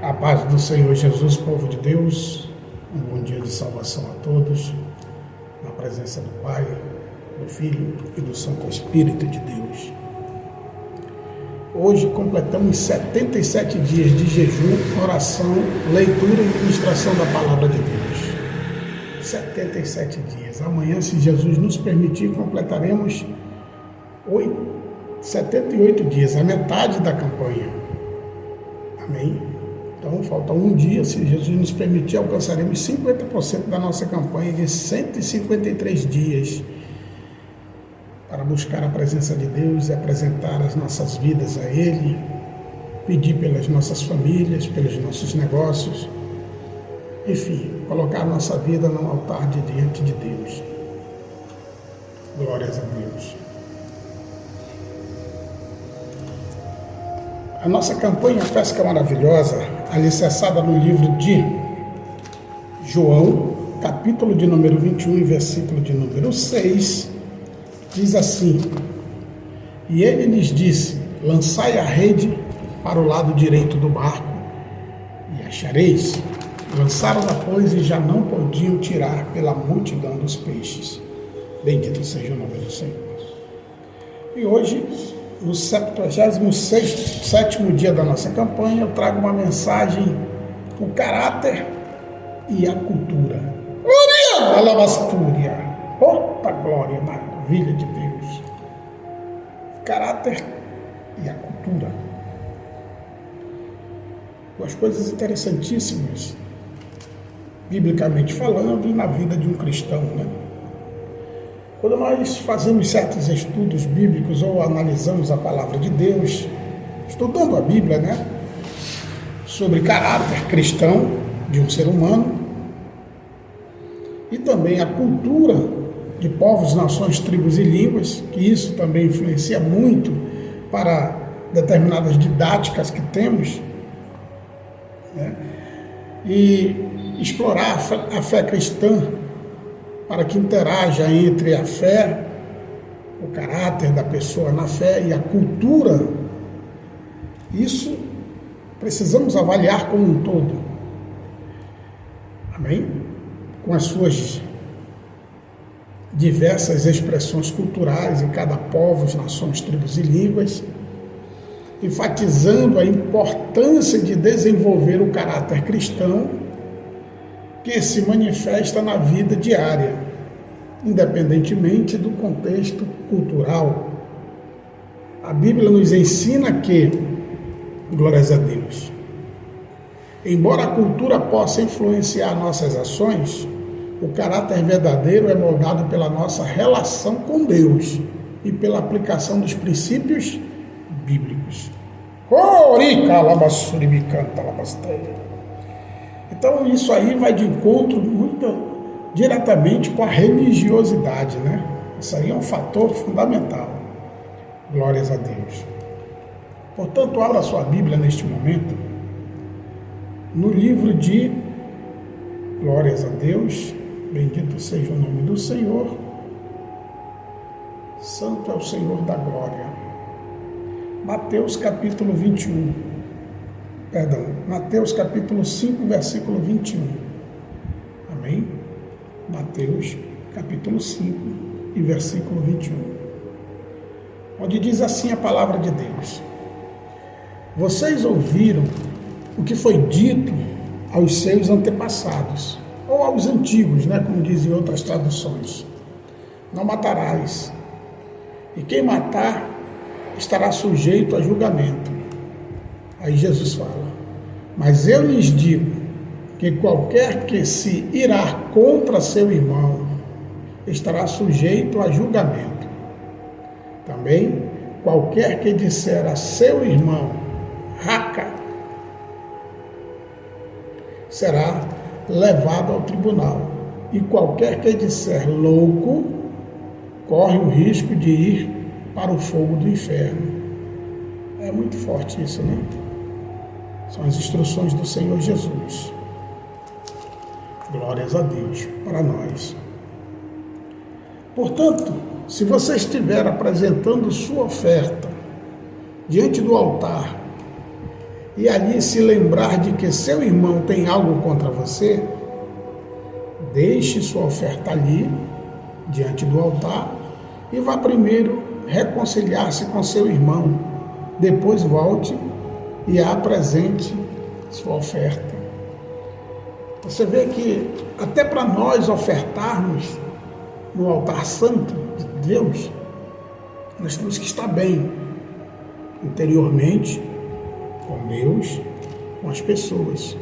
A paz do Senhor Jesus, povo de Deus, um bom dia de salvação a todos, na presença do Pai, do Filho e do Santo Espírito de Deus. Hoje completamos 77 dias de jejum, oração, leitura e ministração da Palavra de Deus. 77 dias. Amanhã, se Jesus nos permitir, completaremos 78 dias, a metade da campanha. Amém? Então, falta um dia, se Jesus nos permitir, alcançaremos 50% da nossa campanha de 153 dias para buscar a presença de Deus e apresentar as nossas vidas a Ele, pedir pelas nossas famílias, pelos nossos negócios, enfim, colocar a nossa vida no altar diante de Deus. Glórias a Deus. A nossa campanha Pesca Maravilhosa, alicerçada no livro de João, capítulo de número 21 e versículo de número 6, diz assim: E ele lhes disse, lançai a rede para o lado direito do barco, e achareis. Lançaram-na, pois, e já não podiam tirar pela multidão dos peixes. Bendito seja o nome do Senhor. E hoje, no 77º dia da nossa campanha, eu trago uma mensagem: o caráter e a cultura. Glória! Alabastúria! Opa, glória, maravilha de Deus! Caráter e a cultura. Duas coisas interessantíssimas, biblicamente falando, e na vida de um cristão, né? Quando nós fazemos certos estudos bíblicos ou analisamos a palavra de Deus, estudando a Bíblia, né, sobre caráter cristão de um ser humano e também a cultura de povos, nações, tribos e línguas, que isso também influencia muito para determinadas didáticas que temos, né, e explorar a fé cristã, para que interaja entre a fé, o caráter da pessoa na fé e a cultura. Isso precisamos avaliar como um todo. Amém? Com as suas diversas expressões culturais em cada povo, nações, tribos e línguas, enfatizando a importância de desenvolver o caráter cristão que se manifesta na vida diária, independentemente do contexto cultural. A Bíblia nos ensina que, glórias a Deus, embora a cultura possa influenciar nossas ações, o caráter verdadeiro é moldado pela nossa relação com Deus e pela aplicação dos princípios bíblicos. Então, isso aí vai de encontro muito diretamente com a religiosidade, né? Isso aí é um fator fundamental. Glórias a Deus. Portanto, abra sua Bíblia neste momento, no livro de Glórias a Deus, bendito seja o nome do Senhor, santo é o Senhor da glória. Mateus capítulo 21. Mateus capítulo 5, versículo 21. Amém? Mateus capítulo 5 e versículo 21. Onde diz assim a palavra de Deus: Vocês ouviram o que foi dito aos seus antepassados, ou aos antigos, né, como dizem outras traduções: Não matarás, e quem matar estará sujeito a julgamento. Aí Jesus fala: Mas eu lhes digo que qualquer que se irá contra seu irmão estará sujeito a julgamento. Também qualquer que disser a seu irmão raca será levado ao tribunal, e qualquer que disser louco corre o risco de ir para o fogo do inferno. É muito forte isso, né? São as instruções do Senhor Jesus. Glórias a Deus para nós. Portanto, se você estiver apresentando sua oferta diante do altar e ali se lembrar de que seu irmão tem algo contra você, deixe sua oferta ali, diante do altar, e vá primeiro reconciliar-se com seu irmão. Depois volte e apresente sua oferta. Você vê que até para nós ofertarmos no altar santo de Deus, nós temos que estar bem interiormente, com Deus, com as pessoas.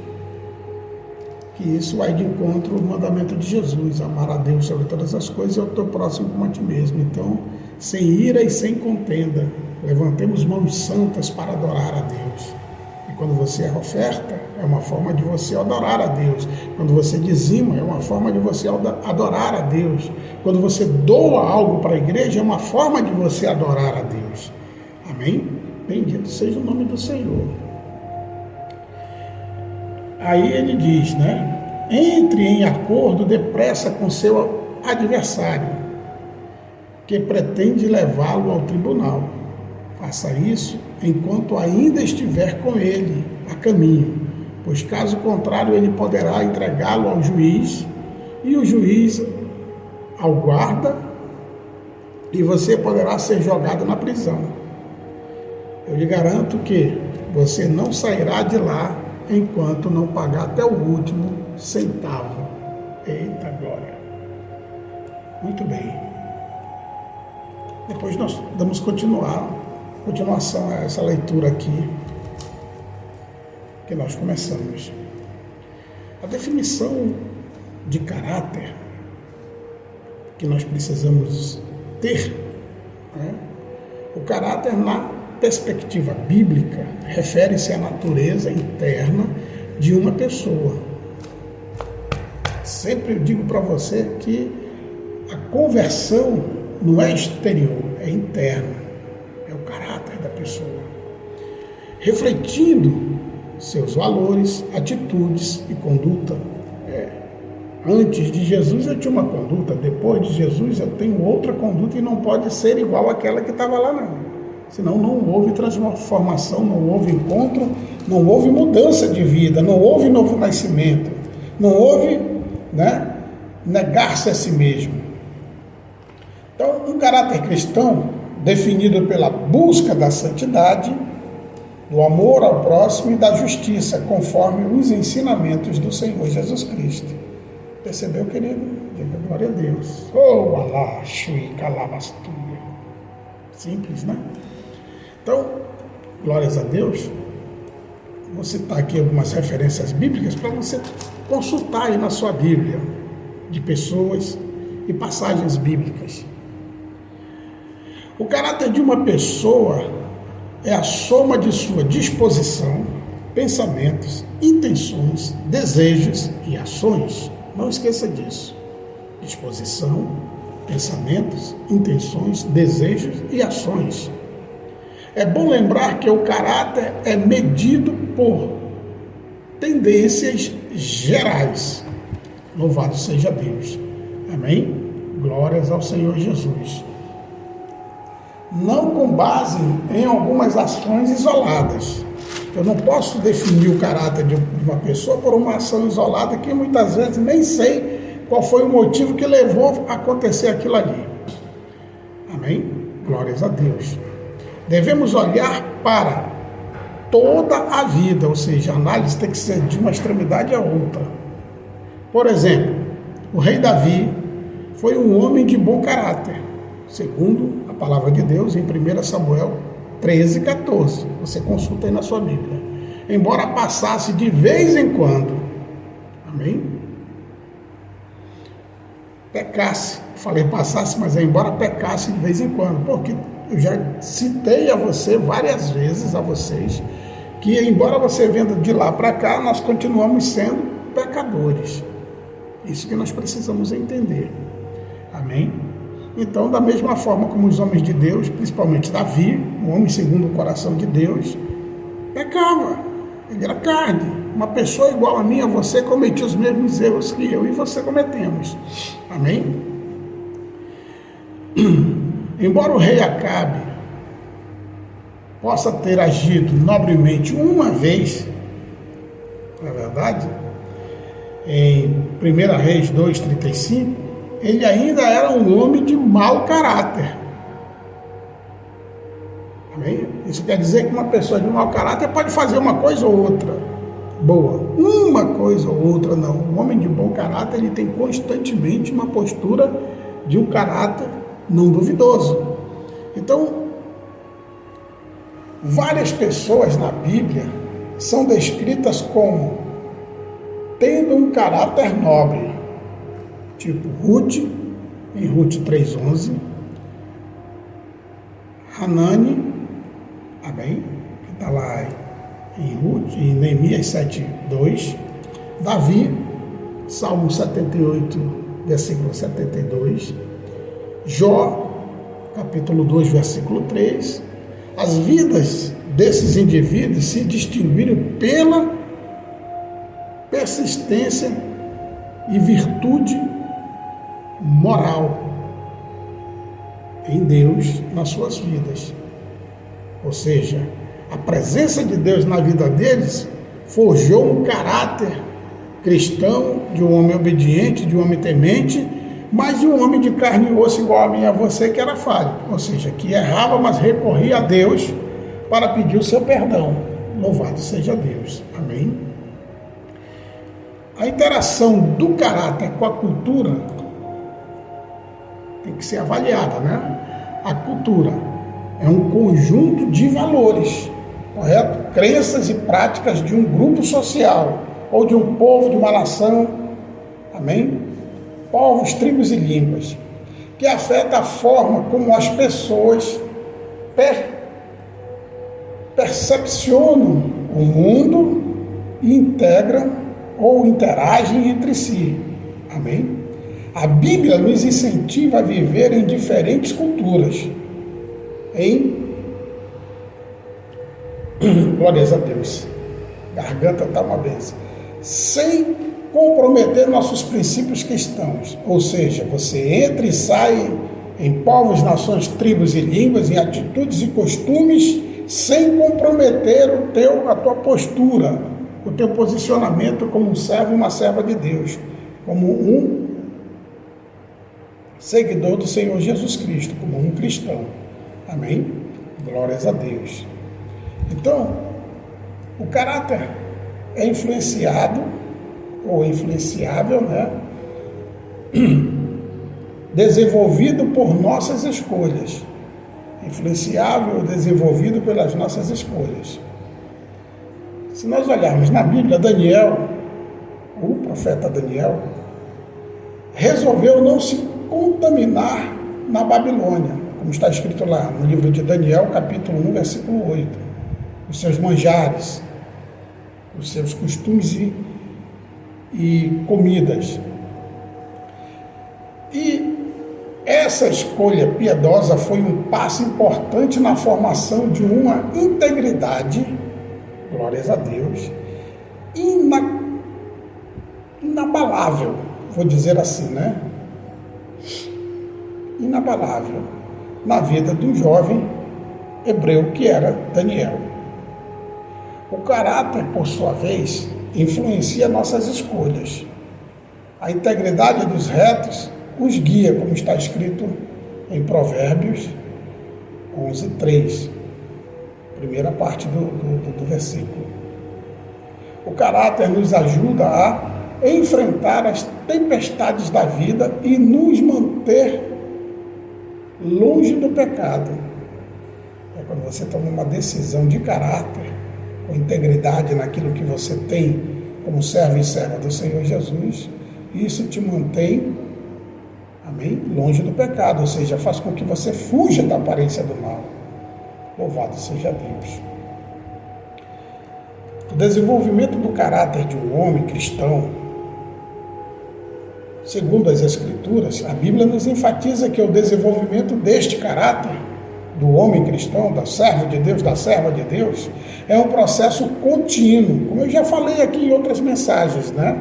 Que isso vai de encontro ao mandamento de Jesus, amar a Deus sobre todas as coisas e ao teu próximo como a ti mesmo. Então, sem ira e sem contenda, levantemos mãos santas para adorar a Deus. E quando você oferta, é uma forma de você adorar a Deus. Quando você dizima, é uma forma de você adorar a Deus. Quando você doa algo para a igreja, é uma forma de você adorar a Deus. Amém? Bendito seja o nome do Senhor. Aí ele diz, né? Entre em acordo depressa com seu adversário, que pretende levá-lo ao tribunal. Faça isso enquanto ainda estiver com ele a caminho, pois caso contrário ele poderá entregá-lo ao juiz, e o juiz ao guarda, e você poderá ser jogado na prisão. Eu lhe garanto que você não sairá de lá enquanto não pagar até o último centavo. Eita glória! Muito bem. Depois nós damos continuação a essa leitura aqui que nós começamos. A definição de caráter que nós precisamos ter, né? O caráter na perspectiva bíblica refere-se à natureza interna de uma pessoa. Sempre eu digo para você que a conversão não é exterior, é interna. É o caráter da pessoa. Refletindo seus valores, atitudes e conduta. Antes de Jesus eu tinha uma conduta, depois de Jesus eu tenho outra conduta e não pode ser igual àquela que estava lá não. Senão não houve transformação, não houve encontro, não houve mudança de vida, não houve novo nascimento, não houve, né, negar-se a si mesmo. Então, um caráter cristão, definido pela busca da santidade, do amor ao próximo e da justiça, conforme os ensinamentos do Senhor Jesus Cristo. Percebeu, querido? Diga glória a Deus. Oh, Allah, Shui, Calabastura. Simples, né? Então, glórias a Deus. Vou citar aqui algumas referências bíblicas para você consultar aí na sua Bíblia, de pessoas e passagens bíblicas. O caráter de uma pessoa é a soma de sua disposição, pensamentos, intenções, desejos e ações. Não esqueça disso. Disposição, pensamentos, intenções, desejos e ações. É bom lembrar que o caráter é medido por tendências gerais. Louvado seja Deus. Amém? Glórias ao Senhor Jesus. Não com base em algumas ações isoladas. Eu não posso definir o caráter de uma pessoa por uma ação isolada que muitas vezes nem sei qual foi o motivo que levou a acontecer aquilo ali. Amém? Glórias a Deus. Devemos olhar para toda a vida, ou seja, a análise tem que ser de uma extremidade à outra. Por exemplo, o rei Davi foi um homem de bom caráter, segundo a palavra de Deus em 1 Samuel 13:14. Você consulta aí na sua Bíblia. Embora passasse de vez em quando, amém? Pecasse, falei passasse, mas é embora pecasse de vez em quando, porque eu já citei a você várias vezes, a vocês, que embora você venda de lá para cá, nós continuamos sendo pecadores. Isso que nós precisamos entender. Amém? Então, da mesma forma como os homens de Deus, principalmente Davi, um homem segundo o coração de Deus, pecava. Ele era carne. Uma pessoa igual a mim, a você, cometia os mesmos erros que eu e você cometemos. Amém? Embora o rei Acabe possa ter agido nobremente uma vez, não é verdade? Em 1 Reis 2,35, ele ainda era um homem de mau caráter. Amém? Isso quer dizer que uma pessoa de mau caráter pode fazer uma coisa ou outra boa. Uma coisa ou outra não. Um homem de bom caráter, ele tem constantemente uma postura de um caráter não duvidoso. Então, várias pessoas na Bíblia são descritas como tendo um caráter nobre, tipo Ruth, em Ruth 3,11, Hanani, amém, que está lá em Ruth, em Neemias 7,2, Davi, Salmo 78, versículo 72, Jó, capítulo 2, versículo 3. As vidas desses indivíduos se distinguiram pela persistência e virtude moral em Deus nas suas vidas. Ou seja, a presença de Deus na vida deles forjou um caráter cristão, de um homem obediente, de um homem temente, mas de um homem de carne e osso igual a mim e a você, que era falho. Ou seja, que errava, mas recorria a Deus para pedir o seu perdão. Louvado seja Deus. Amém? A interação do caráter com a cultura tem que ser avaliada, né? A cultura é um conjunto de valores, correto? Crenças e práticas de um grupo social, ou de um povo, de uma nação, amém? Povos, tribos e línguas, que afeta a forma como as pessoas percepcionam o mundo e integram ou interagem entre si, amém? A Bíblia nos incentiva a viver em diferentes culturas, glórias a Deus, garganta está uma benção, sem comprometer nossos princípios cristãos, ou seja, você entra e sai em povos, nações, tribos e línguas, em atitudes e costumes, sem comprometer a tua postura, o teu posicionamento como um servo e uma serva de Deus, como um seguidor do Senhor Jesus Cristo, como um cristão. Amém? Glórias a Deus. Então, o caráter é influenciado, ou influenciável, né? Desenvolvido por nossas escolhas. Influenciável ou desenvolvido pelas nossas escolhas. Se nós olharmos na Bíblia, Daniel, o profeta Daniel, resolveu não se contaminar na Babilônia, como está escrito lá no livro de Daniel, capítulo 1, versículo 8. Os seus manjares, os seus costumes e comidas. E essa escolha piedosa foi um passo importante na formação de uma integridade, glórias a Deus, inabalável, vou dizer assim, né? Inabalável na vida de um jovem hebreu que era Daniel. O caráter, por sua vez, influencia nossas escolhas. A integridade dos retos os guia, como está escrito em Provérbios 11:3, primeira parte do versículo. O caráter nos ajuda a enfrentar as tempestades da vida e nos manter longe do pecado. É quando você toma uma decisão de caráter, com integridade naquilo que você tem como servo e serva do Senhor Jesus, isso te mantém, amém, longe do pecado, ou seja, faz com que você fuja da aparência do mal. Louvado seja Deus. O desenvolvimento do caráter de um homem cristão, segundo as Escrituras, a Bíblia nos enfatiza que o desenvolvimento deste caráter do homem cristão, do servo de Deus, da serva de Deus, é um processo contínuo, como eu já falei aqui em outras mensagens, né?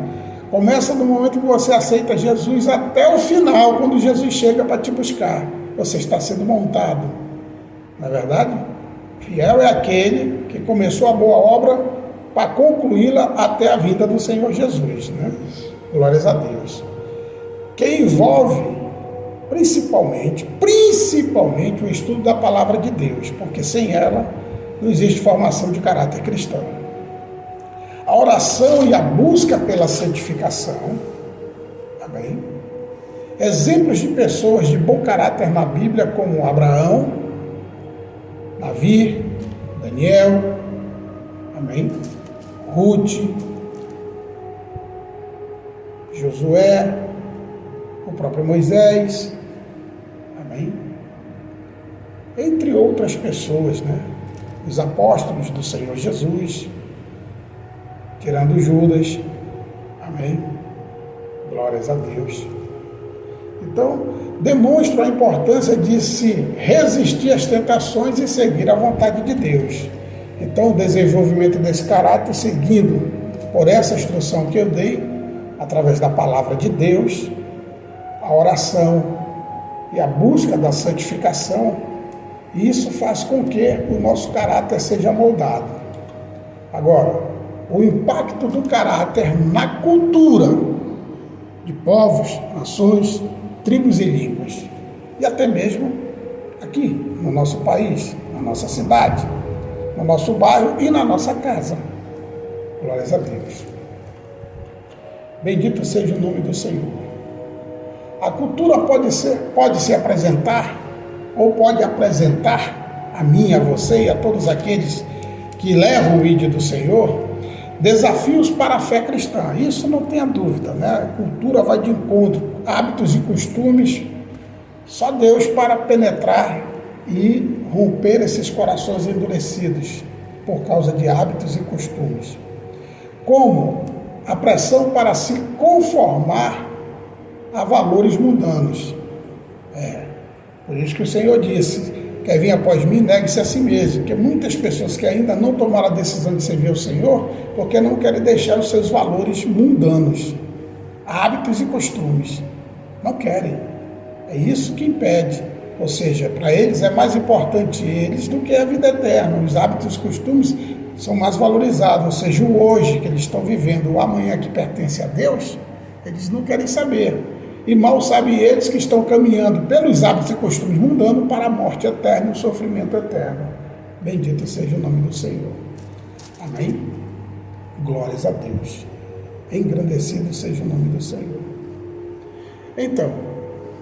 Começa no momento que você aceita Jesus até o final, quando Jesus chega para te buscar. Você está sendo montado, não é verdade? Fiel é aquele que começou a boa obra para concluí-la até a vinda do Senhor Jesus, né? Glórias a Deus. Que envolve principalmente o estudo da palavra de Deus, porque sem ela não existe formação de caráter cristão. A oração e a busca pela santificação, amém? Exemplos de pessoas de bom caráter na Bíblia, como Abraão, Davi, Daniel, amém? Ruth, Josué, o próprio Moisés, amém? Entre outras pessoas, né? Os apóstolos do Senhor Jesus, tirando Judas, amém? Glórias a Deus. Então, demonstra a importância de se resistir às tentações e seguir a vontade de Deus. Então, o desenvolvimento desse caráter, seguindo por essa instrução que eu dei, através da palavra de Deus, a oração e a busca da santificação, isso faz com que o nosso caráter seja moldado. Agora, o impacto do caráter na cultura de povos, nações, tribos e línguas, e até mesmo aqui no nosso país, na nossa cidade, no nosso bairro e na nossa casa. Glórias a Deus. Bendito seja o nome do Senhor. A cultura pode se apresentar, ou pode apresentar a mim, a você e a todos aqueles que levam o ID do Senhor, desafios para a fé cristã. Isso não tenha dúvida, né? A cultura vai de encontro, hábitos e costumes, só Deus para penetrar e romper esses corações endurecidos por causa de hábitos e costumes. Como a pressão para se conformar a valores mundanos. Por isso que o Senhor disse: quer vir após mim, negue-se a si mesmo. Porque muitas pessoas que ainda não tomaram a decisão de servir ao Senhor, porque não querem deixar os seus valores mundanos, hábitos e costumes. Não querem. É isso que impede. Ou seja, para eles é mais importante eles do que a vida eterna. Os hábitos e costumes são mais valorizados. Ou seja, o hoje que eles estão vivendo, o amanhã que pertence a Deus, eles não querem saber. E mal sabem eles que estão caminhando pelos hábitos e costumes mundanos para a morte eterna e o sofrimento eterno. Bendito seja o nome do Senhor. Amém? Glórias a Deus. Engrandecido seja o nome do Senhor. Então,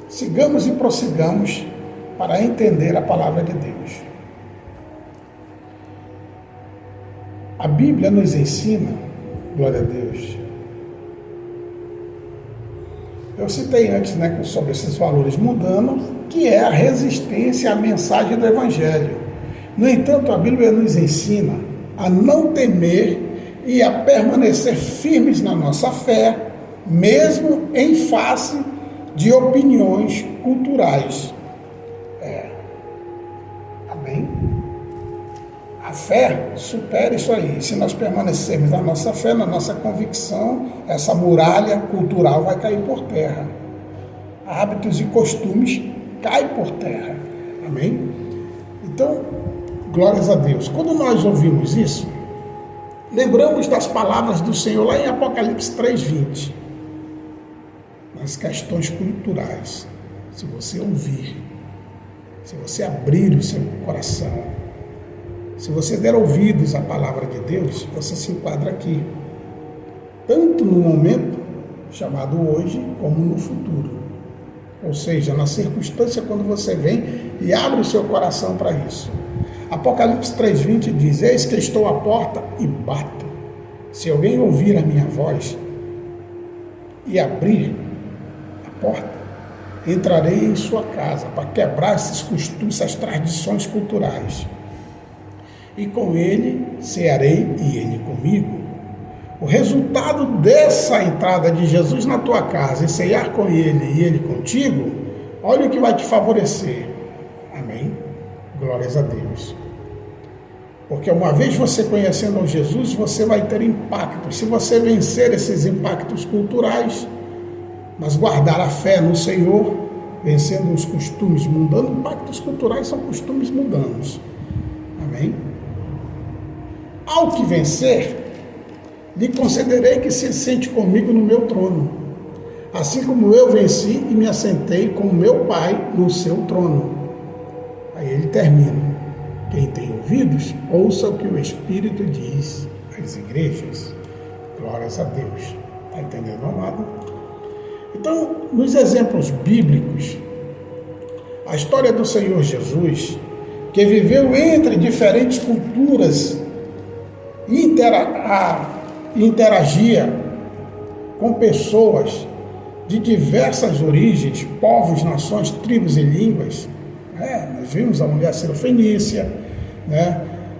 sigamos e prossigamos para entender a palavra de Deus. A Bíblia nos ensina, glória a Deus. Eu citei antes, né, sobre esses valores mundanos, que é a resistência à mensagem do Evangelho. No entanto, a Bíblia nos ensina a não temer e a permanecer firmes na nossa fé, mesmo em face de opiniões culturais. Amém? A fé supera isso aí. Se nós permanecermos na nossa fé, na nossa convicção, essa muralha cultural vai cair por terra. Hábitos e costumes caem por terra. Amém? Então, glórias a Deus. Quando nós ouvimos isso, lembramos das palavras do Senhor lá em Apocalipse 3:20. Nas questões culturais. Se você ouvir, se você abrir o seu coração, se você der ouvidos à palavra de Deus, você se enquadra aqui. Tanto no momento, chamado hoje, como no futuro. Ou seja, na circunstância quando você vem e abre o seu coração para isso. Apocalipse 3:20 diz: eis que estou à porta e bato. Se alguém ouvir a minha voz e abrir a porta, entrarei em sua casa para quebrar esses costumes, essas tradições culturais. E com ele cearei e ele comigo. O resultado dessa entrada de Jesus na tua casa e cear com ele e ele contigo, olha o que vai te favorecer. Amém? Glórias a Deus. Porque uma vez você conhecendo Jesus, você vai ter impactos. Se você vencer esses impactos culturais, mas guardar a fé no Senhor, vencendo os costumes mundanos, impactos culturais são costumes mundanos. Amém? Amém? Ao que vencer, lhe concederei que se sente comigo no meu trono, assim como eu venci e me assentei com meu Pai no seu trono. Aí ele termina: quem tem ouvidos, ouça o que o Espírito diz às igrejas. Glórias a Deus. Está entendendo, amado? Então, nos exemplos bíblicos, a história do Senhor Jesus, que viveu entre diferentes culturas e interagia com pessoas de diversas origens, povos, nações, tribos e línguas. Nós vimos a mulher sirofenícia,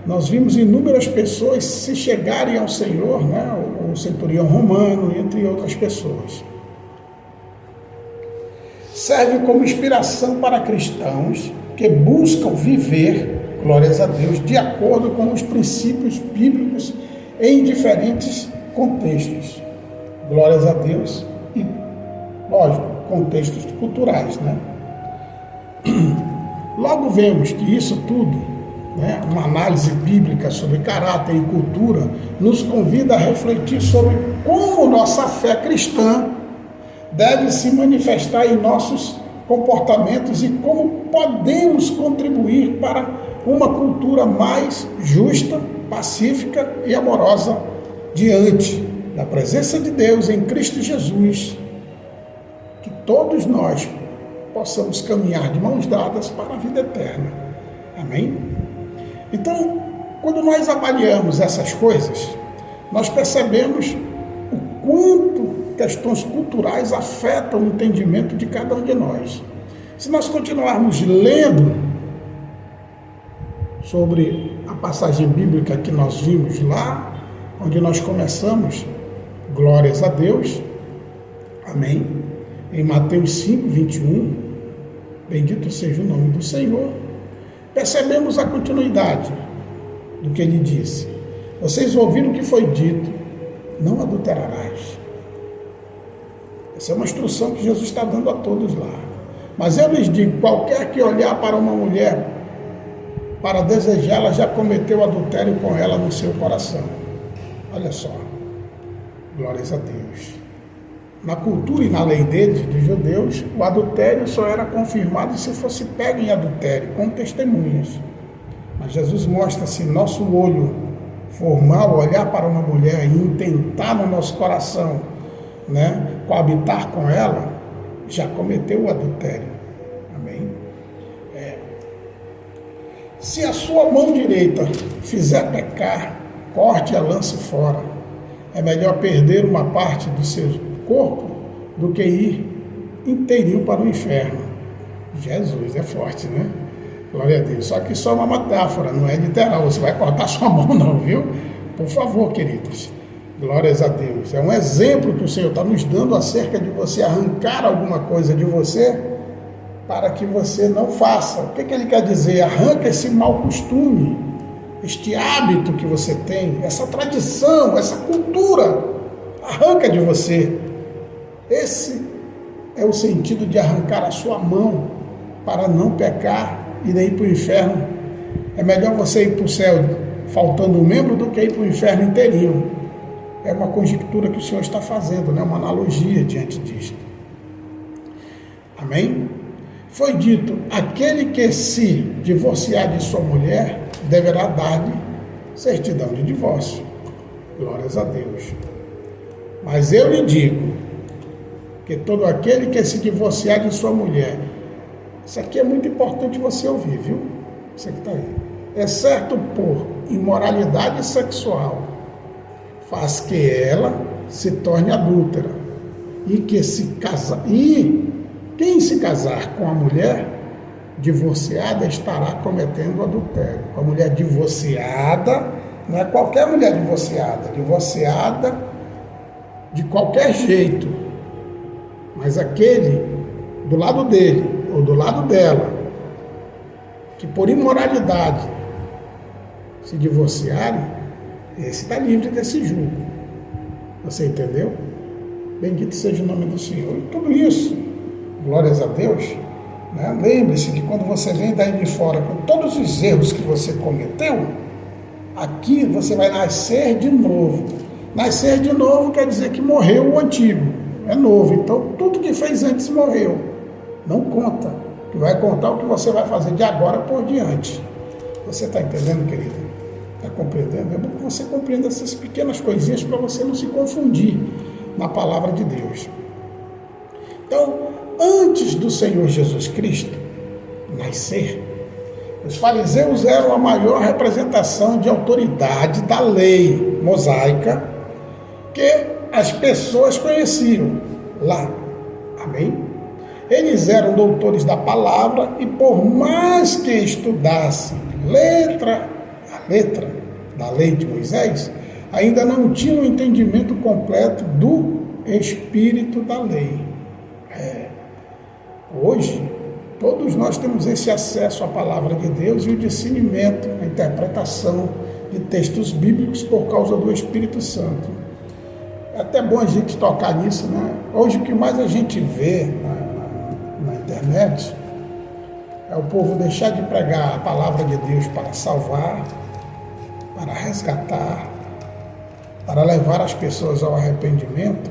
nós vimos inúmeras pessoas se chegarem ao Senhor, o centurião romano, entre outras pessoas. Serve como inspiração para cristãos que buscam viver, glórias a Deus, de acordo com os princípios bíblicos em diferentes contextos. Glórias a Deus e, lógico, contextos culturais, Logo vemos que isso tudo, uma análise bíblica sobre caráter e cultura, nos convida a refletir sobre como nossa fé cristã deve se manifestar em nossos comportamentos e como podemos contribuir para uma cultura mais justa, pacífica e amorosa diante da presença de Deus em Cristo Jesus. Que todos nós possamos caminhar de mãos dadas para a vida eterna. Amém? Então, quando nós avaliamos essas coisas, nós percebemos o quanto questões culturais afetam o entendimento de cada um de nós. Se nós continuarmos lendo sobre a passagem bíblica que nós vimos lá, onde nós começamos, glórias a Deus, amém, em Mateus 5, 21, bendito seja o nome do Senhor, percebemos a continuidade do que ele disse. Vocês ouviram o que foi dito, não adulterarás. Essa é uma instrução que Jesus está dando a todos lá. Mas eu lhes digo, qualquer que olhar para uma mulher para desejá-la, já cometeu adultério com ela no seu coração. Olha só, glórias a Deus. Na cultura e na lei deles, dos judeus, o adultério só era confirmado se fosse pego em adultério, com testemunhas. Mas Jesus mostra, se nosso olho for mau, olhar para uma mulher e intentar no nosso coração, coabitar com ela, já cometeu o adultério. Amém? Se a sua mão direita fizer pecar, corte e a lance fora. É melhor perder uma parte do seu corpo do que ir inteirinho para o inferno. Jesus é forte, Glória a Deus. Só que isso é uma metáfora, não é literal. Você vai cortar sua mão não, viu? Por favor, queridos. Glórias a Deus. É um exemplo que o Senhor está nos dando acerca de você arrancar alguma coisa de você para que você não faça. O que ele quer dizer? Arranca esse mau costume, este hábito que você tem, essa tradição, essa cultura. Arranca de você. Esse é o sentido de arrancar a sua mão para não pecar e nem ir para o inferno. É melhor você ir para o céu faltando um membro do que ir para o inferno inteirinho. É uma conjectura que o Senhor está fazendo, uma analogia diante disto. Amém? Foi dito, aquele que se divorciar de sua mulher, deverá dar-lhe certidão de divórcio. Glórias a Deus. Mas eu lhe digo, que todo aquele que se divorciar de sua mulher, isso aqui é muito importante você ouvir, viu? Isso aqui está aí. Exceto por imoralidade sexual, faz que ela se torne adúltera. E quem se casar com a mulher divorciada estará cometendo adultério. A mulher divorciada, não é qualquer mulher divorciada de qualquer jeito, mas aquele do lado dele ou do lado dela, que por imoralidade se divorciarem, esse está livre desse jugo. Você entendeu? Bendito seja o nome do Senhor. E tudo isso, glórias a Deus, Né? Lembre-se que quando você vem daí de fora com todos os erros que você cometeu, aqui você vai nascer de novo. Nascer de novo quer dizer que morreu o antigo, é novo. Então tudo que fez antes morreu. Não conta. O que vai contar é o que você vai fazer de agora por diante. Você está entendendo, querido? Está compreendendo? É bom que você compreenda essas pequenas coisinhas para você não se confundir na palavra de Deus. Então, antes do Senhor Jesus Cristo nascer, os fariseus eram a maior representação de autoridade da lei mosaica que as pessoas conheciam lá. Amém? Eles eram doutores da palavra e, por mais que estudassem letra a letra da lei de Moisés, ainda não tinham o entendimento completo do espírito da lei. Hoje, todos nós temos esse acesso à palavra de Deus e o discernimento, a interpretação de textos bíblicos por causa do Espírito Santo. É até bom a gente tocar nisso, né? Hoje o que mais a gente vê na internet é o povo deixar de pregar a palavra de Deus para salvar, para resgatar, para levar as pessoas ao arrependimento,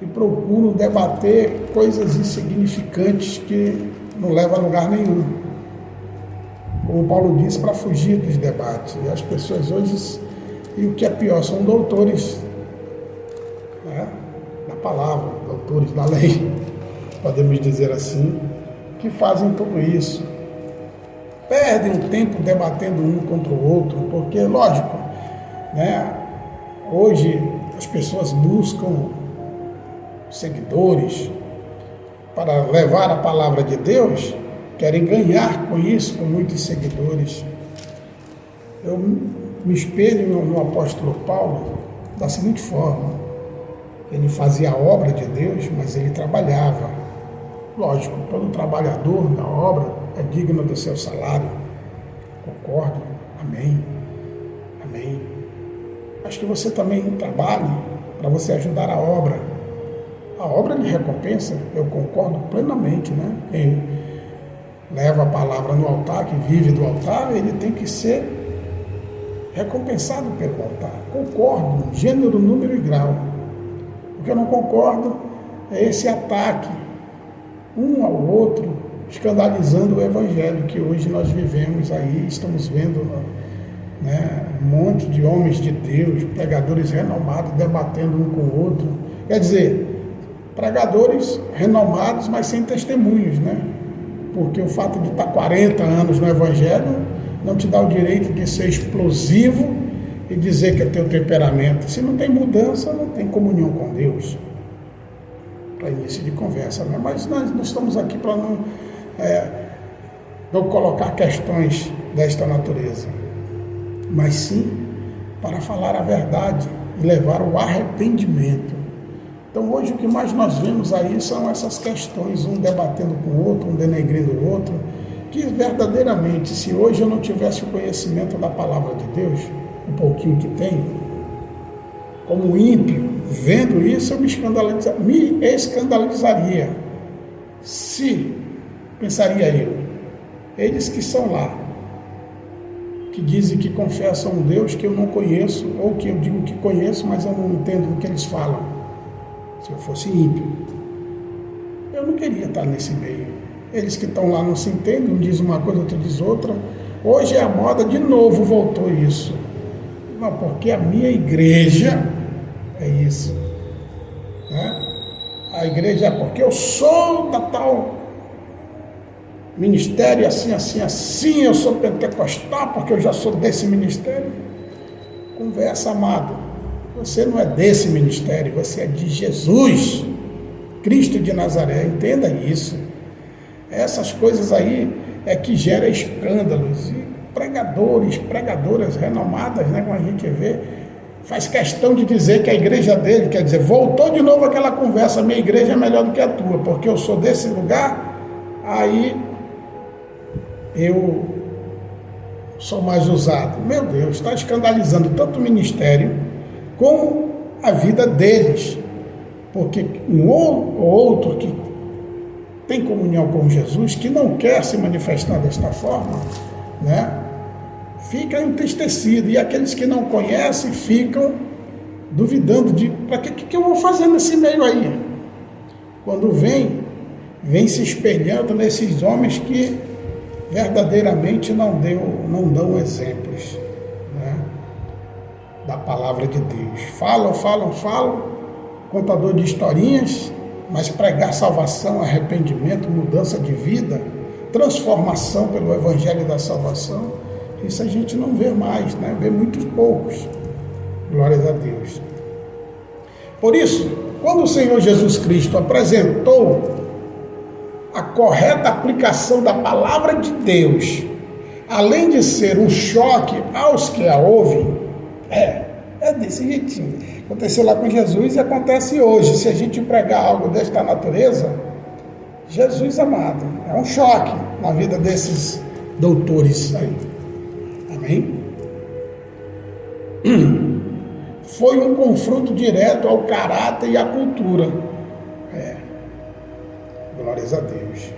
e procuram debater coisas insignificantes que não levam a lugar nenhum. Como Paulo disse, para fugir dos debates. E as pessoas hoje, e o que é pior, são doutores, né, da palavra, doutores da lei, podemos dizer assim, que fazem tudo isso. Perdem o tempo debatendo um contra o outro, porque, lógico, né, hoje as pessoas buscam seguidores para levar a palavra de Deus, querem ganhar com isso, com muitos seguidores. Eu me espelho no apóstolo Paulo da seguinte forma: ele fazia a obra de Deus, mas ele trabalhava. Lógico, todo trabalhador da obra é digno do seu salário. Concordo? Amém. Amém. Acho que você também trabalhe para você ajudar a obra. A obra de recompensa, eu concordo plenamente, né? Quem leva a palavra no altar, que vive do altar, ele tem que ser recompensado pelo altar. Concordo, gênero, número e grau. O que eu não concordo é esse ataque um ao outro, escandalizando o evangelho que hoje nós vivemos aí, estamos vendo, né, um monte de homens de Deus, pregadores renomados, debatendo um com o outro. Quer dizer, pregadores renomados, mas sem testemunhos, né? Porque o fato de estar 40 anos no evangelho não te dá o direito de ser explosivo e dizer que é teu temperamento. Se não tem mudança, não tem comunhão com Deus. Para início de conversa, né? Mas nós não estamos aqui para não colocar questões desta natureza, mas sim para falar a verdade e levar o arrependimento. Então hoje o que mais nós vemos aí são essas questões, um debatendo com o outro, um denegrindo o outro, que verdadeiramente, se hoje eu não tivesse o conhecimento da palavra de Deus, um pouquinho que tenho, como ímpio, vendo isso, eu me escandalizaria. Se, pensaria eu, eles que são lá, que dizem que confessam um Deus que eu não conheço, ou que eu digo que conheço, mas eu não entendo o que eles falam. Se eu fosse ímpio, eu não queria estar nesse meio. Eles que estão lá não se entendem, um diz uma coisa, outro diz outra. Hoje é a moda, de novo voltou isso. Não, porque a minha igreja é isso, né? A igreja é porque eu sou da tal ministério, assim, assim, assim, eu sou pentecostal porque eu já sou desse ministério. Conversa, amado. Você não é desse ministério, você é de Jesus, Cristo de Nazaré. Entenda isso. Essas coisas aí é que gera escândalos. E pregadores, pregadoras renomadas, né, como a gente vê, faz questão de dizer que a igreja dele, quer dizer, voltou de novo aquela conversa, minha igreja é melhor do que a tua, porque eu sou desse lugar, aí eu sou mais usado. Meu Deus, está escandalizando tanto o ministério como a vida deles, porque um ou outro que tem comunhão com Jesus, que não quer se manifestar desta forma, né, fica entristecido. E aqueles que não conhecem ficam duvidando de, para que eu vou fazer nesse meio aí? Quando vem se espelhando nesses homens que verdadeiramente não dão exemplos, né, da palavra de Deus. Falam, contador de historinhas, mas pregar salvação, arrependimento, mudança de vida, transformação pelo evangelho da salvação, isso a gente não vê mais, né? Vê muitos poucos. Glórias a Deus. Por isso, quando o Senhor Jesus Cristo apresentou a correta aplicação da palavra de Deus, além de ser um choque aos que a ouvem, é desse jeitinho. Aconteceu lá com Jesus e acontece hoje. Se a gente pregar algo desta natureza, Jesus amado, é um choque na vida desses doutores aí. Amém? Foi um confronto direto ao caráter e à cultura. Glórias a Deus.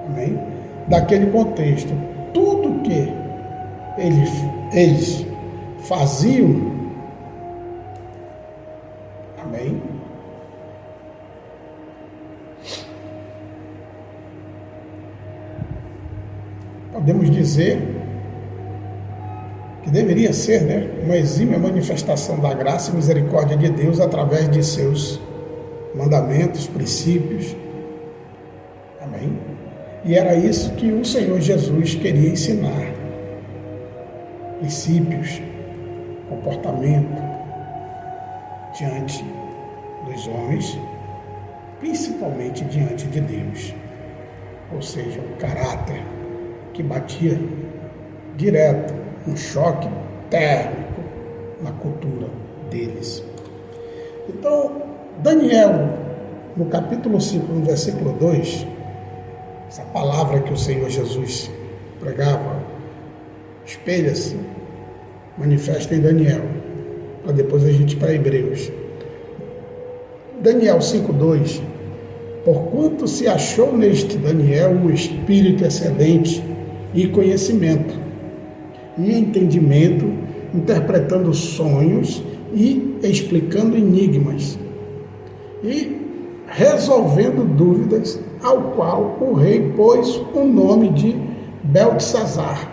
Amém? Daquele contexto. Tudo que eles faziam, amém, podemos dizer que deveria ser, né, uma exímia manifestação da graça e misericórdia de Deus através de seus mandamentos, princípios. Amém? E era isso que o Senhor Jesus queria ensinar. Princípios, comportamento diante dos homens, principalmente diante de Deus. Ou seja, o caráter que batia direto, um choque térmico na cultura deles. Então, Daniel, no capítulo 5, no versículo 2, essa palavra que o Senhor Jesus pregava, espelha-se, manifesta em Daniel, para depois a gente ir para Hebreus. Daniel 5,2: porquanto se achou neste Daniel um espírito excelente e conhecimento, e entendimento, interpretando sonhos e explicando enigmas, e resolvendo dúvidas, ao qual o rei pôs o nome de Beltesazar.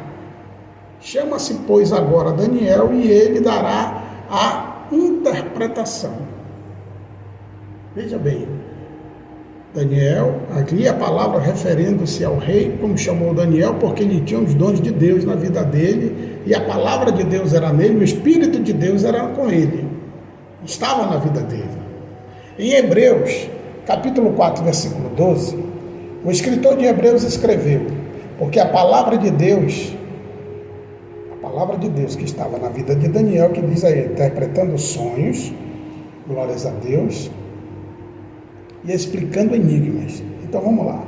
Chama-se, pois, agora Daniel, e ele dará a interpretação. Veja bem, Daniel, aqui a palavra referindo-se ao rei, como chamou Daniel, porque ele tinha os dons de Deus na vida dele, e a palavra de Deus era nele, o Espírito de Deus era com ele, estava na vida dele. Em Hebreus, capítulo 4, versículo 12, o escritor de Hebreus escreveu: porque a palavra de Deus que estava na vida de Daniel, que diz aí, interpretando sonhos, glórias a Deus, e explicando enigmas. Então vamos lá.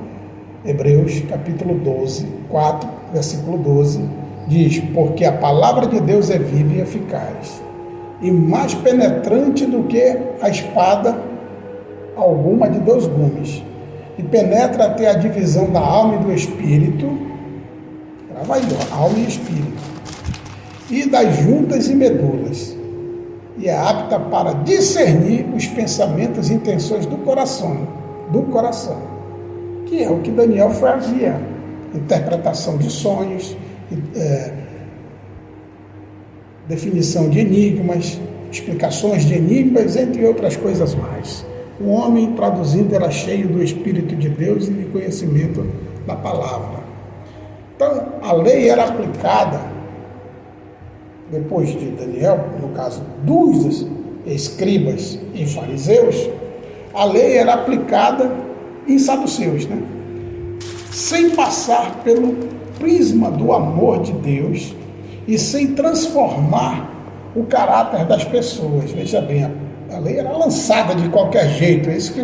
Hebreus capítulo 12, 4, versículo 12, diz: porque a palavra de Deus é viva e eficaz, e mais penetrante do que a espada alguma de 2 gumes, e penetra até a divisão da alma e do espírito, alma e espírito, e das juntas e medulas, e é apta para discernir os pensamentos e intenções do coração, que é o que Daniel fazia, interpretação de sonhos, definição de enigmas, explicações de enigmas, entre outras coisas mais. O homem, traduzindo, era cheio do Espírito de Deus e de conhecimento da palavra. Então, a lei era aplicada, depois de Daniel, no caso dos escribas e fariseus, a lei era aplicada em saduceus, né? Sem passar pelo prisma do amor de Deus e sem transformar o caráter das pessoas. Veja bem, a lei era lançada de qualquer jeito. É isso que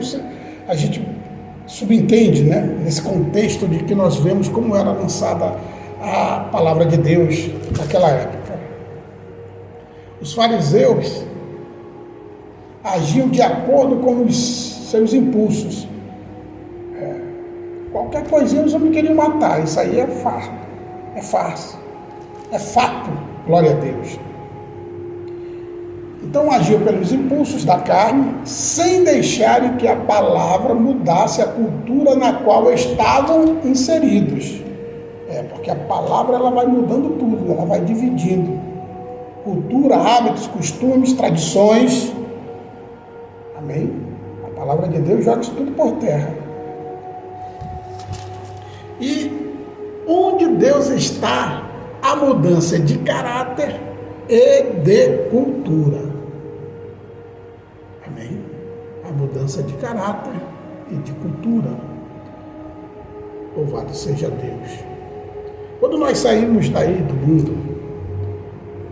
a gente subentende, né? Nesse contexto de que nós vemos como era lançada a palavra de Deus naquela época. Os fariseus agiam de acordo com os seus impulsos. Qualquer coisinha os homens queriam matar. Isso aí é farsa. É farsa. É fato. Glória a Deus. Então agiu pelos impulsos da carne, sem deixarem que a palavra mudasse a cultura na qual estavam inseridos. Porque a palavra ela vai mudando tudo, ela vai dividindo. Cultura, hábitos, costumes, tradições. Amém? A palavra de Deus joga isso tudo por terra. E onde Deus está, a mudança de caráter e de cultura. Amém? A mudança de caráter e de cultura. Louvado seja Deus. Quando nós saímos daí do mundo,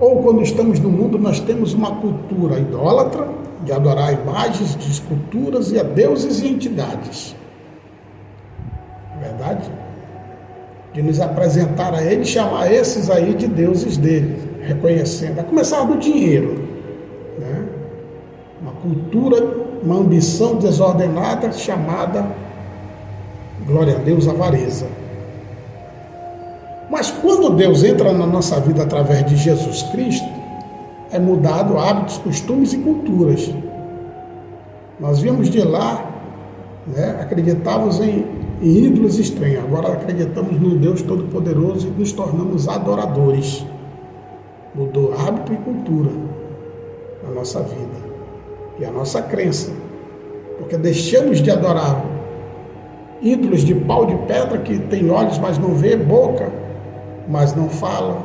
ou quando estamos no mundo, nós temos uma cultura idólatra, de adorar imagens, de esculturas e a deuses e entidades. É verdade? De nos apresentar a Ele, chamar esses aí de deuses dele, reconhecendo, a começar do dinheiro, né? Uma cultura, uma ambição desordenada chamada, glória a Deus, avareza. Mas quando Deus entra na nossa vida através de Jesus Cristo, é mudado hábitos, costumes e culturas. Nós viemos de lá, né, acreditávamos em ídolos estranhos, agora acreditamos no Deus Todo-Poderoso e nos tornamos adoradores. Mudou hábito e cultura na nossa vida e a nossa crença, porque deixamos de adorar ídolos de pau de pedra que tem olhos, mas não vê, boca, mas não fala,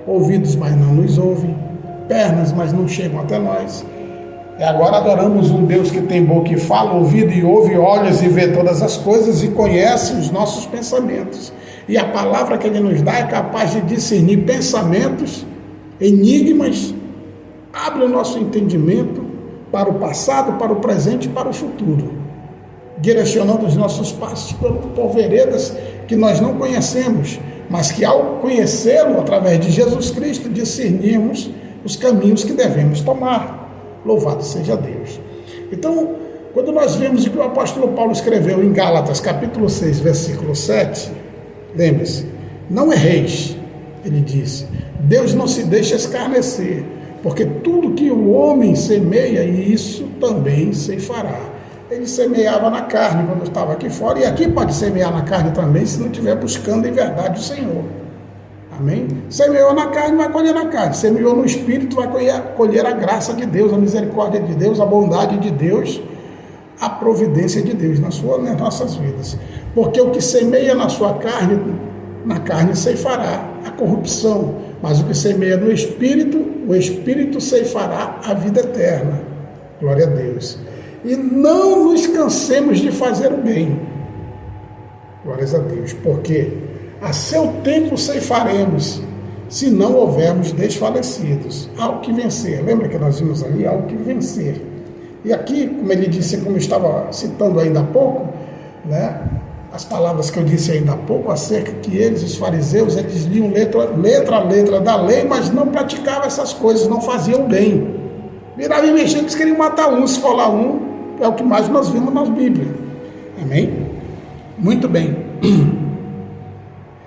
ouvidos, mas não nos ouvem, pernas, mas não chegam até nós. E agora adoramos um Deus que tem boca e fala, ouvido e ouve, olhos e vê todas as coisas e conhece os nossos pensamentos. E a palavra que Ele nos dá é capaz de discernir pensamentos, enigmas, abre o nosso entendimento para o passado, para o presente e para o futuro, direcionando os nossos passos por veredas que nós não conhecemos, mas que ao conhecê-lo, através de Jesus Cristo, discernimos os caminhos que devemos tomar. Louvado seja Deus. Então, quando nós vemos o que o apóstolo Paulo escreveu em Gálatas, capítulo 6, versículo 7, lembre-se, não erreis, ele disse, Deus não se deixa escarnecer, porque tudo que o homem semeia, isso também ceifará. Ele semeava na carne quando estava aqui fora, e aqui pode semear na carne também, se não estiver buscando em verdade o Senhor. Amém? Semeou na carne, vai colher na carne. Semeou no Espírito, vai colher a graça de Deus, a misericórdia de Deus, a bondade de Deus, a providência de Deus nas nossas vidas. Porque o que semeia na sua carne, na carne ceifará a corrupção, mas o que semeia no Espírito, o Espírito ceifará a vida eterna. Glória a Deus. E não nos cansemos de fazer o bem. Glórias a Deus, porque a seu tempo ceifaremos, se não houvermos desfalecidos. Há o que vencer. Lembra que nós vimos ali? Há o que vencer. E aqui, como ele disse, como eu estava citando ainda há pouco, né, as palavras que eu disse ainda há pouco, acerca que eles, os fariseus, eles liam letra a letra da lei, mas não praticavam essas coisas, não faziam bem. Virava e mexia, eles queriam matar um, esfolar um, é o que mais nós vimos nas Bíblias. Amém? Muito bem.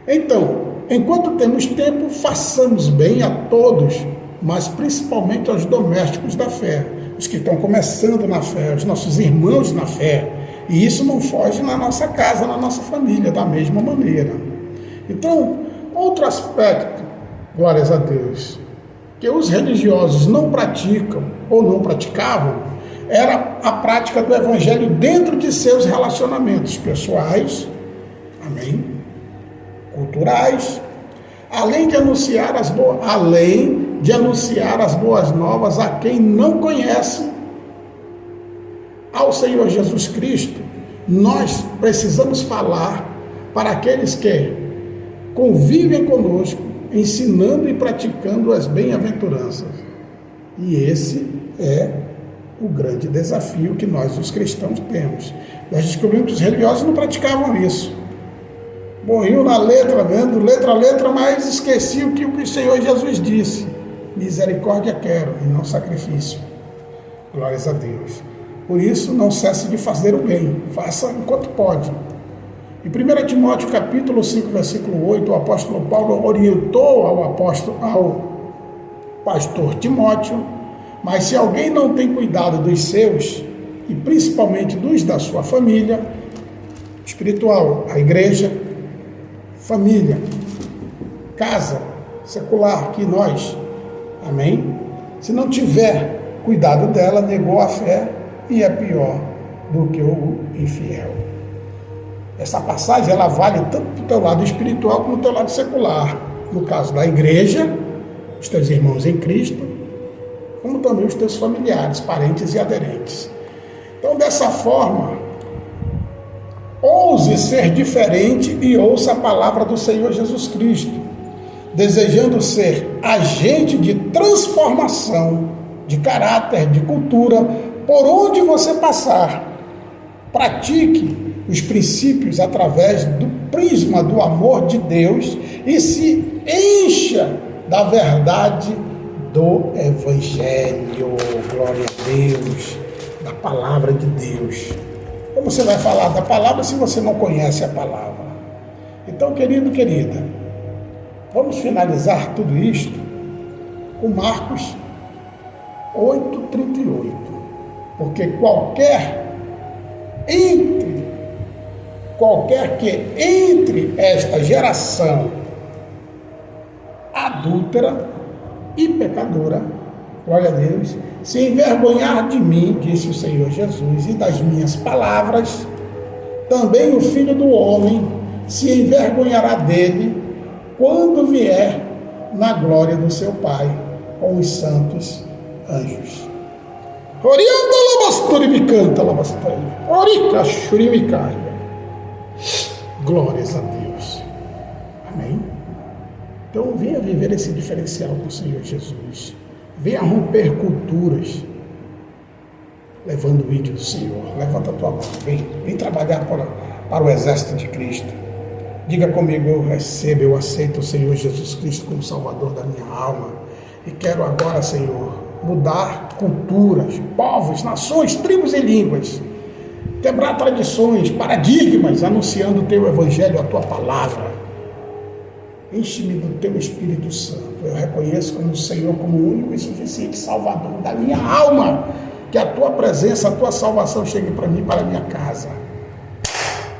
Então, enquanto temos tempo, façamos bem a todos, mas principalmente aos domésticos da fé, os que estão começando na fé, os nossos irmãos na fé. E isso não foge na nossa casa, na nossa família, da mesma maneira. Então, outro aspecto, glórias a Deus, que os religiosos não praticam ou não praticavam, era a prática do evangelho dentro de seus relacionamentos pessoais, amém, culturais, além de anunciar as boas novas a quem não conhece ao Senhor Jesus Cristo. Nós precisamos falar para aqueles que convivem conosco, ensinando e praticando as bem-aventuranças. E esse é o grande desafio que nós, os cristãos, temos. Nós descobrimos que os religiosos não praticavam isso. Morriam na letra, vendo letra a letra, mas esqueciam que o que o Senhor Jesus disse: misericórdia quero e não sacrifício. Glórias a Deus. Por isso, não cesse de fazer o bem, faça enquanto pode. Em 1 Timóteo capítulo 5, versículo 8, o apóstolo Paulo orientou ao pastor Timóteo: mas se alguém não tem cuidado dos seus, e principalmente dos da sua família espiritual, a igreja, família, casa, secular, que nós, amém? Se não tiver cuidado dela, negou a fé e é pior do que o infiel. Essa passagem, ela vale tanto para o teu lado espiritual como para o teu lado secular. No caso da igreja, os teus irmãos em Cristo, como também os teus familiares, parentes e aderentes. Então, dessa forma, ouse ser diferente e ouça a palavra do Senhor Jesus Cristo, desejando ser agente de transformação, de caráter, de cultura, por onde você passar. Pratique os princípios através do prisma do amor de Deus e se encha da verdade do Evangelho. Glória a Deus, da palavra de Deus. Como você vai falar da palavra se você não conhece a palavra? Então, querido, querida, vamos finalizar tudo isto com Marcos 8,38. Porque qualquer que entre esta geração adúltera e pecadora, glória a Deus, se envergonhar de mim, disse o Senhor Jesus, e das minhas palavras, também o Filho do Homem se envergonhará dele quando vier na glória do seu Pai com os santos anjos. Orianda labasturi me canta labasturi. Orica shuri me caia. Glórias a Deus. Amém? Então venha viver esse diferencial do Senhor Jesus. Venha romper culturas, levando o ídolo do Senhor. Levanta a tua mão, vem trabalhar para o exército de Cristo. Diga comigo: eu recebo, eu aceito o Senhor Jesus Cristo como Salvador da minha alma. E quero agora, Senhor, mudar culturas, povos, nações, tribos e línguas. Quebrar tradições, paradigmas, anunciando o teu evangelho, a tua palavra. Enche-me do teu Espírito Santo. Eu reconheço como o Senhor, como o único e suficiente Salvador da minha alma. Que a tua presença, a tua salvação chegue para mim, para a minha casa.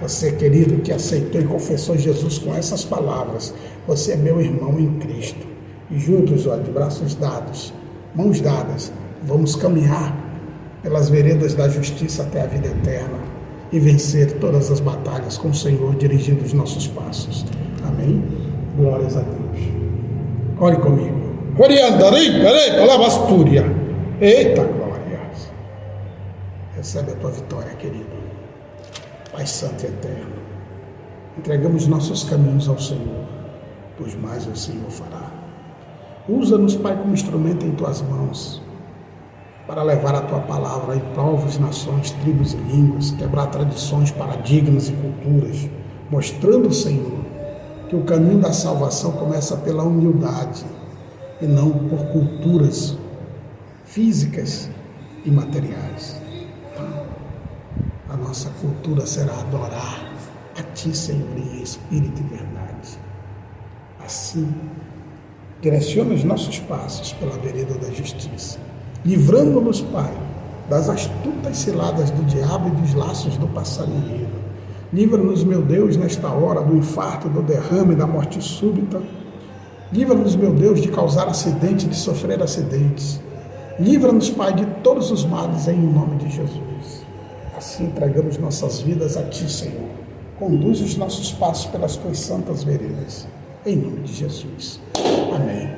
Você, querido, que aceitou e confessou Jesus com essas palavras, você é meu irmão em Cristo. E juntos, ó, de braços dados, mãos dadas, vamos caminhar pelas veredas da justiça até a vida eterna e vencer todas as batalhas com o Senhor dirigindo os nossos passos. Amém? Glórias a Deus. Ore comigo. Eita glória. Recebe a tua vitória, querido. Pai Santo e Eterno, entregamos nossos caminhos ao Senhor, pois mais o Senhor fará. Usa-nos, Pai, como instrumento em tuas mãos, para levar a tua palavra em povos, nações, tribos e línguas, quebrar tradições, paradigmas e culturas, mostrando, Senhor, que o caminho da salvação começa pela humildade e não por culturas físicas e materiais. A nossa cultura será adorar a Ti, Senhor, em espírito e verdade. Assim, direciona os nossos passos pela vereda da justiça, livrando-nos, Pai, das astutas ciladas do diabo e dos laços do passarinheiro. Livra-nos, meu Deus, nesta hora do infarto, do derrame, da morte súbita. Livra-nos, meu Deus, de causar acidente, de sofrer acidentes. Livra-nos, Pai, de todos os males, em nome de Jesus. Assim entregamos nossas vidas a Ti, Senhor. Conduz os nossos passos pelas Tuas santas veredas, em nome de Jesus. Amém.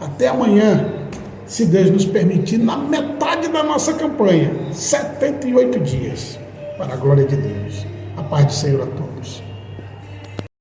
Até amanhã, se Deus nos permitir, na metade da nossa campanha, 78 dias, para a glória de Deus. A paz do Senhor a todos.